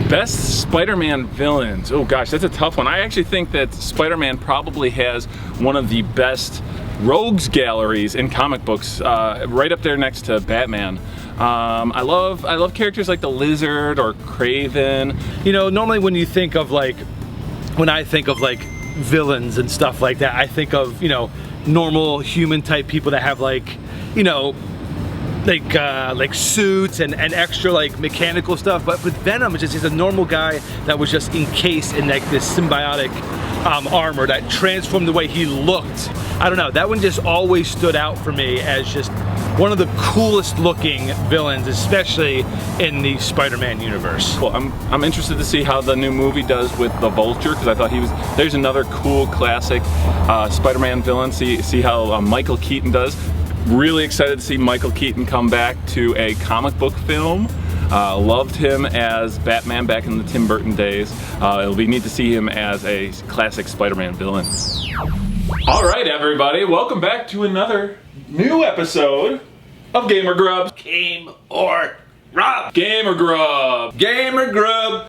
Best Spider-Man villains. Oh gosh, that's a tough one. I actually think that Spider-Man probably has one of the best rogues galleries in comic books, right up there next to Batman. I love characters like the Lizard or Kraven. You know, normally when you think of like, when I think of like villains and stuff like that, I think of, you know, normal human type people that have like, you know, like suits and extra like mechanical stuff. But with Venom, it's just he's a normal guy that was just encased in like this symbiotic armor that transformed the way he looked. I don't know, that one just always stood out for me as just one of the coolest looking villains, especially in the Spider-Man universe. Well, I'm interested to see how the new movie does with the Vulture, because I thought there's another cool classic Spider-Man villain. See how Michael Keaton does. Really excited to see Michael Keaton come back to a comic book film. Loved him as Batman back in the Tim Burton days. It'll be neat to see him as a classic Spider-Man villain. All right, everybody, welcome back to another new episode of Game or Grub. Game or Grub. Game or Grub. Game or Grub.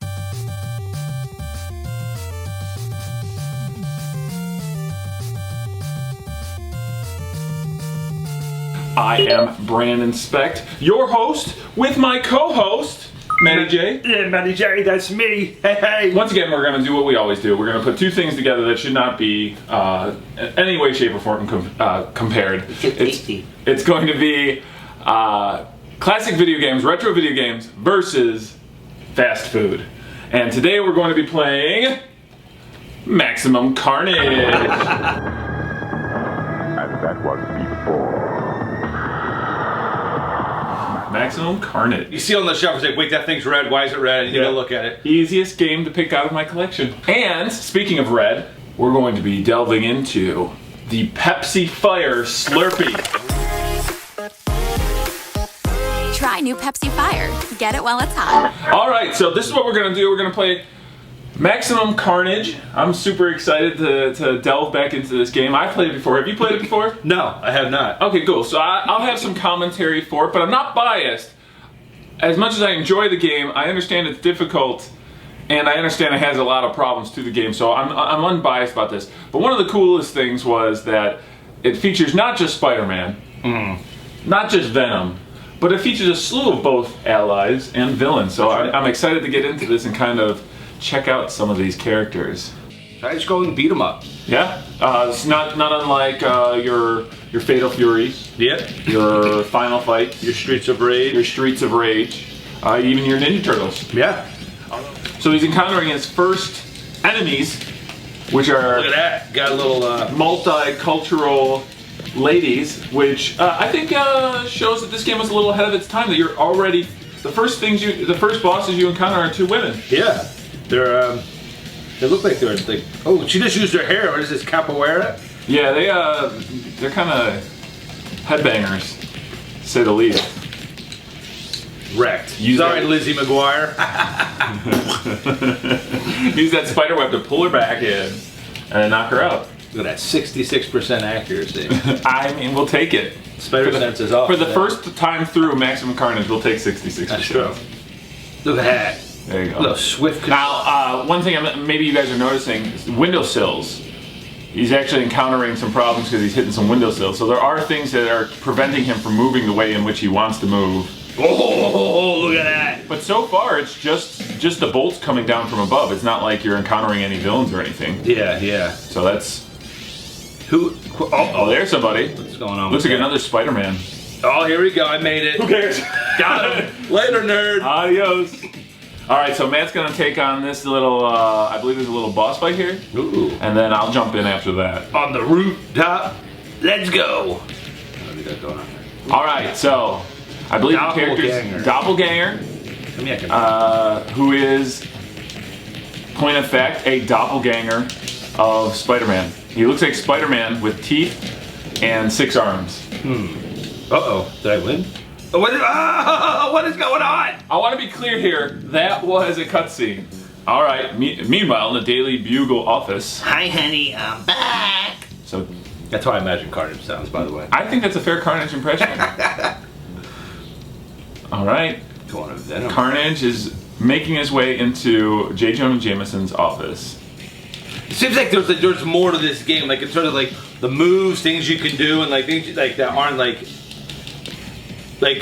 I am Brandon Specht, your host, with my co-host, Matty J. Yeah, Matty J, that's me. Hey, hey. Once again, we're going to do what we always do. We're going to put two things together that should not be in any way, shape, or form compared. It's going to be classic video games, retro video games, versus fast food. And today we're going to be playing Maximum Carnage. And that was before. Maximum Carnage. You see on the shelf, it's like, wait, that thing's red. Why is it red? And you go look at it. Easiest game to pick out of my collection. And speaking of red, we're going to be delving into the Pepsi Fire Slurpee. Try new Pepsi Fire. Get it while it's hot. All right, so this is what we're going to do. We're going to play Maximum Carnage. I'm super excited to delve back into this game. I've played it before. Have you played it before? No, I have not. Okay, cool. So I'll have some commentary for it, but I'm not biased. As much as I enjoy the game, I understand it's difficult, and I understand it has a lot of problems to the game, so I'm unbiased about this. But one of the coolest things was that it features not just Spider-Man, not just Venom, but it features a slew of both allies and villains. So I'm excited to get into this and kind of check out some of these characters. I just go and beat them up. Yeah, it's not unlike your Fatal Fury. Yep. Your Final Fight. Your Streets of Rage. Your Streets of Rage. Even your Ninja Turtles. Yeah. So he's encountering his first enemies, which are Look at that. Got a little multicultural ladies, which I think shows that this game was a little ahead of its time. That you're already the first bosses you encounter are two women. Yeah. They're they look like they're like, oh, she just used her hair. What is this, capoeira? Yeah, they're kind of headbangers, to say the least. Wrecked. Sorry, Lizzie McGuire. Use that spider web to pull her back in and knock her out. Look at that, 66% accuracy. I mean, we'll take it. Spider sense is off. For the first time through Maximum Carnage, we'll take 66%. That's true. Look at that. There you go. A little swift control. Now, one thing maybe you guys are noticing is windowsills. He's actually encountering some problems because he's hitting some windowsills. So there are things that are preventing him from moving the way in which he wants to move. Oh, look at that. But so far, it's just the bolts coming down from above. It's not like you're encountering any villains or anything. Yeah, yeah. So that's... Oh, there's somebody. What's going on? Looks like another Spider-Man. Oh, here we go. I made it. Who cares? Got him. Later, nerd. Adios. All right, so Matt's gonna take on this little, I believe there's a little boss fight here. Ooh. And then I'll jump in after that. On the rooftop. Let's go. What do we got going on here? All right, so I believe the character's Doppelganger, who is, point of fact, a doppelganger of Spider-Man. He looks like Spider-Man with teeth and 6 arms. Uh-oh, did I win? What is going on? I want to be clear here, that was a cutscene. All right, meanwhile, in the Daily Bugle office. Hi, honey, I'm back. So That's how I imagine Carnage sounds, by the way. I think that's a fair Carnage impression. All right. Going to Venom. Carnage is making his way into J. Jonah Jameson's office. It seems like there's more to this game, like in terms of like the moves, things you can do, and like things like that aren't like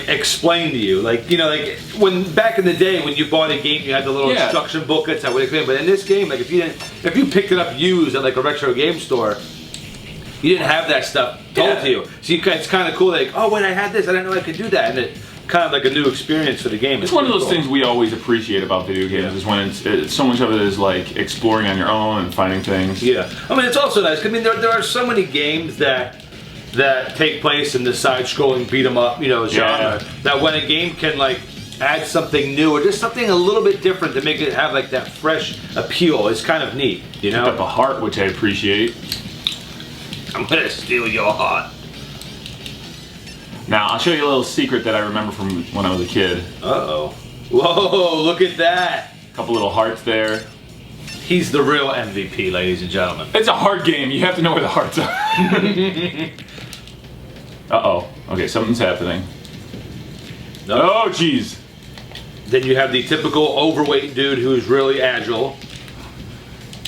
explained to you. Like, you know, like when back in the day when you bought a game, you had the little instruction booklets that would explain. But in this game, like if you picked it up used at like a retro game store, you didn't have that stuff told to you. So it's kind of cool. Like, oh wait, I had this. I didn't know I could do that, and it kind of like a new experience for the game. It's one of those things we always appreciate about video games is when it's so much of it is like exploring on your own and finding things. Yeah, I mean it's also nice. I mean there are so many games that take place in the side-scrolling beat 'em up, you know, genre. That when a game can like add something new or just something a little bit different to make it have like that fresh appeal, it's kind of neat, you know. Pick up a heart, which I appreciate. I'm gonna steal your heart. Now I'll show you a little secret that I remember from when I was a kid. Uh-oh. Whoa, look at that. A couple little hearts there. He's the real MVP, ladies and gentlemen. It's a hard game. You have to know where the hearts are. Uh-oh. Okay, something's happening. Oh, jeez. Then you have the typical overweight dude who's really agile.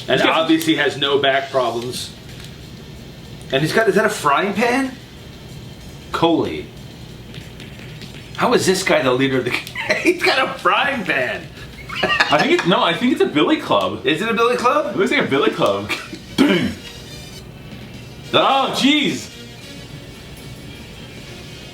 And obviously has no back problems. And he's got, is that a frying pan? Coley. How is this guy the leader of the game? He's got a frying pan. I think it's a billy club. Is it a billy club? It looks like a billy club. Dang. Oh, jeez.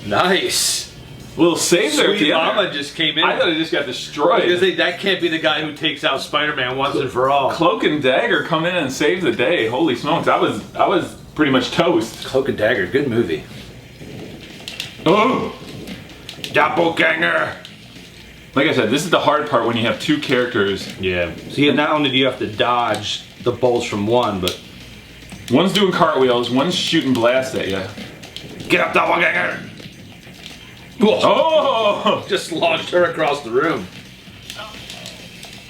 Nice. Little save there. Sweet Mama just came in. I thought it just got destroyed. Because that can't be the guy who takes out Spider-Man once and for all. Cloak and Dagger come in and save the day. Holy smokes! I was pretty much toast. Cloak and Dagger, good movie. Oh, doppelganger. Like I said, this is the hard part when you have two characters. Yeah. So not only do you have to dodge the bolts from one, but one's doing cartwheels, one's shooting blasts at you. Get up, doppelganger! Oh! Just launched her across the room.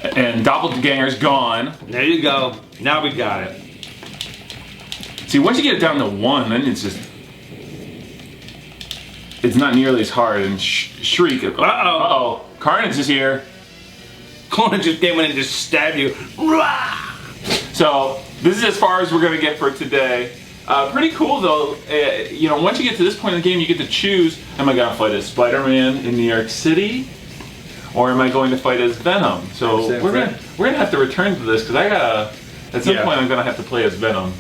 And doppelganger's gone. There you go. Now we got it. See, once you get it down to one, then it's just... It's not nearly as hard, and Shriek... Uh-oh. Uh-oh. Carnage is here. Carnage just came in and just stabbed you. So, this is as far as we're going to get for today. Pretty cool, though. You know, once you get to this point in the game, you get to choose, am I going to fight as Spider-Man in New York City? Or am I going to fight as Venom? So, we're gonna have to return to this, because at some point I'm going to have to play as Venom.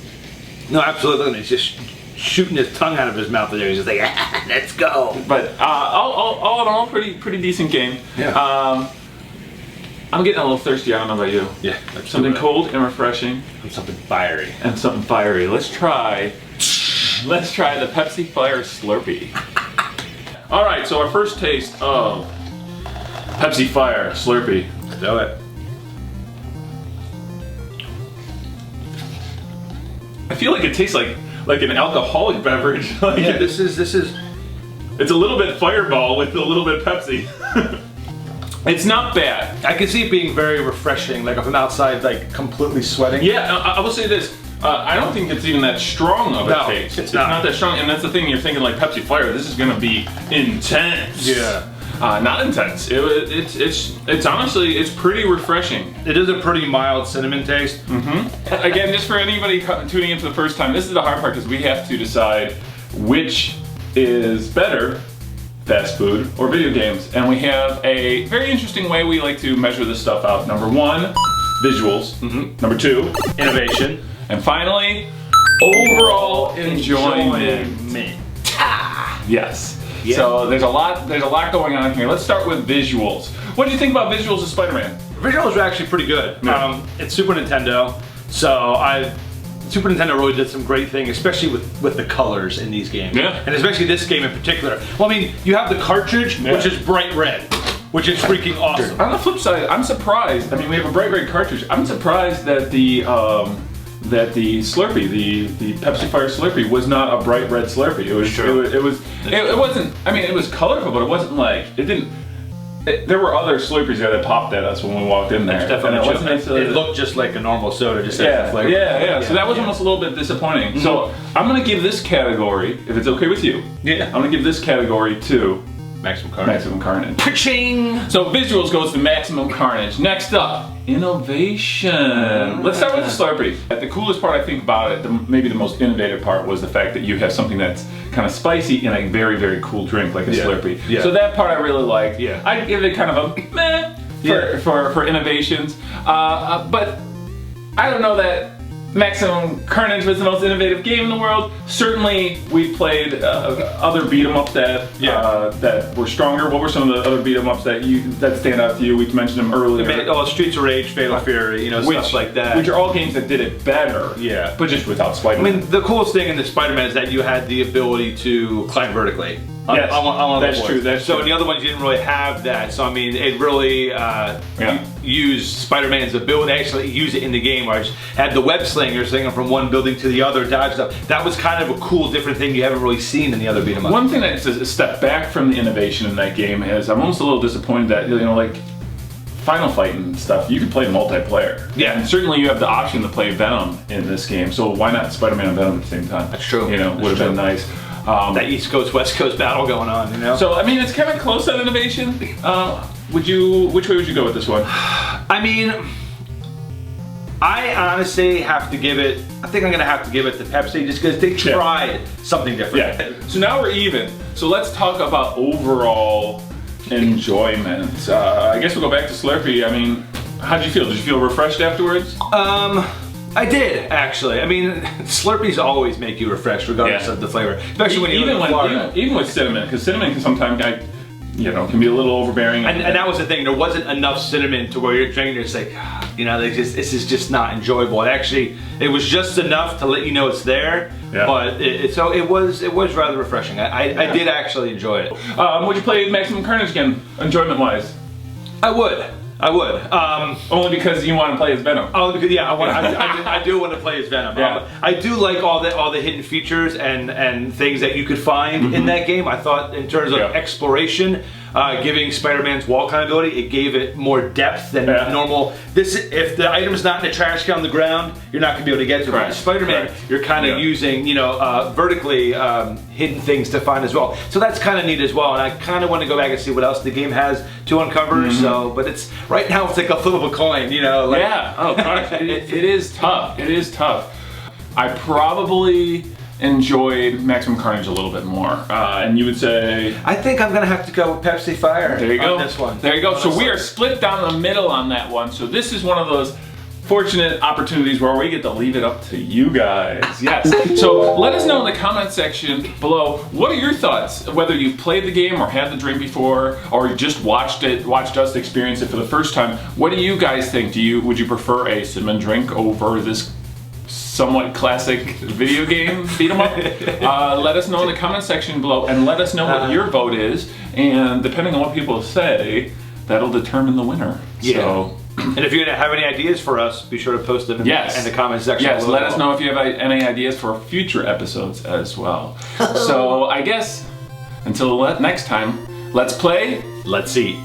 No, absolutely. He's just shooting his tongue out of his mouth there. He's just like, let's go. But all in all, pretty decent game. Yeah. I'm getting a little thirsty. I don't know about you. Yeah. Something cold and refreshing. And something fiery. And something fiery. Let's try the Pepsi Fire Slurpee. All right. So our first taste of Pepsi Fire Slurpee. Let's do it. I feel like it tastes like an alcoholic beverage. Yeah, this is. It's a little bit Fireball with a little bit Pepsi. It's not bad. I can see it being very refreshing. Like if I'm outside, like completely sweating. Yeah, I will say this. I don't think it's even that strong of a taste. It's not that strong, and that's the thing. You're thinking like Pepsi Fire. This is gonna be intense. Yeah. Not intense. It's honestly, it's pretty refreshing. It is a pretty mild cinnamon taste. Mm-hmm. Again, just for anybody tuning in for the first time, this is the hard part because we have to decide which is better, fast food or video games. And we have a very interesting way we like to measure this stuff out. Number one, visuals. Number two, innovation. And finally, overall enjoyment. Yes. Yeah. So there's a lot going on here. Let's start with visuals. What do you think about visuals of Spider-Man? Visuals are actually pretty good. Yeah. It's Super Nintendo, so Super Nintendo really did some great things, especially with the colors in these games. Yeah. And especially this game in particular. Well, I mean, you have the cartridge, which is bright red, which is freaking awesome. On the flip side, I'm surprised. I mean, we have a bright red cartridge. I'm surprised that the Slurpee, the Pepsi Fire Slurpee, was not a bright red Slurpee. It was it wasn't. I mean, it was colorful, but it wasn't like it didn't. There were other Slurpees there that popped at us when we walked in there. It looked just like a normal soda, just had the flavor. Yeah. So that was almost a little bit disappointing. So I'm gonna give this category, if it's okay with you. Yeah. I'm gonna give this category to Maximum Carnage. Maximum Carnage. Ka-ching! So visuals goes to Maximum Carnage. Next up, innovation. Let's start with the Slurpee. The coolest part I think about it, maybe the most innovative part, was the fact that you have something that's kind of spicy in a very, very cool drink like a Slurpee. Yeah. So that part I really liked. Yeah. I'd give it kind of a meh for innovations. But I don't know that Maximum Carnage was the most innovative game in the world. Certainly, we played other beat 'em ups that were stronger. What were some of the other beat 'em ups that stand out to you? We mentioned them earlier. Streets of Rage, Fatal Fury, stuff like that. Which are all games that did it better. Yeah. But just without Spider-Man. I mean, the coolest thing in the Spider-Man is that you had the ability to climb vertically. Yes, that's true. So in the other ones, you didn't really have that. So I mean, it really used Spider-Man's ability to actually use it in the game. Where I just had the web slinger slinging from one building to the other, dodge stuff. That was kind of a cool, different thing you haven't really seen in the other beat 'em up. One thing that's a step back from the innovation in that game is I'm almost a little disappointed that like Final Fight and stuff, you could play multiplayer. Yeah. And certainly you have the option to play Venom in this game. So why not Spider-Man and Venom at the same time? That's true. Would have been nice. That East Coast West Coast battle going on, So I mean, it's kind of close on innovation. Which way would you go with this one? I mean, I honestly have to give it. I think I'm gonna have to give it to Pepsi just because they tried something different. Yeah. So now we're even. So let's talk about overall enjoyment. I guess we'll go back to Slurpee. I mean, how'd you feel? Did you feel refreshed afterwards? I did actually. I mean, Slurpees always make you refreshed regardless of the flavor, especially when you live in Florida. Even with cinnamon, because cinnamon can sometimes can be a little overbearing. And that was the thing. There wasn't enough cinnamon to where you're drinking. It's like, this is just not enjoyable. It was just enough to let you know it's there. Yeah. But it was rather refreshing. I did actually enjoy it. Would you play Maximum Carnage again, enjoyment wise? I would. Only because you want to play as Venom. Oh, because I do want to play as Venom. Yeah. I do like all the hidden features and things that you could find in that game. I thought in terms of exploration, giving Spider-Man's wall climbing ability, it gave it more depth than normal. If the item's not in a trash can on the ground, you're not going to be able to get to it. With Spider-Man, you're kind of using vertically hidden things to find as well. So that's kind of neat as well. And I kind of want to go back and see what else the game has to uncover. So, but right now it's like a flip of a coin, Oh gosh, it is tough. It is tough. I probably enjoyed Maximum Carnage a little bit more. And you would say? I think I'm gonna have to go with Pepsi Fire. There you go. On this one. There you go. So we are split down the middle on that one. So this is one of those fortunate opportunities where we get to leave it up to you guys. Yes. So let us know in the comment section below, what are your thoughts? Whether you've played the game or had the drink before, or just watched us experience it for the first time. What do you guys think? Would you prefer a cinnamon drink over this somewhat classic video game beat 'em up? Let us know in the comment section below, and let us know what your vote is. And depending on what people say, that'll determine the winner. Yeah. So, and if you have any ideas for us, be sure to post them in the comment section. Yes, let us know if you have any ideas for future episodes as well. So I guess until next time, let's play, let's eat.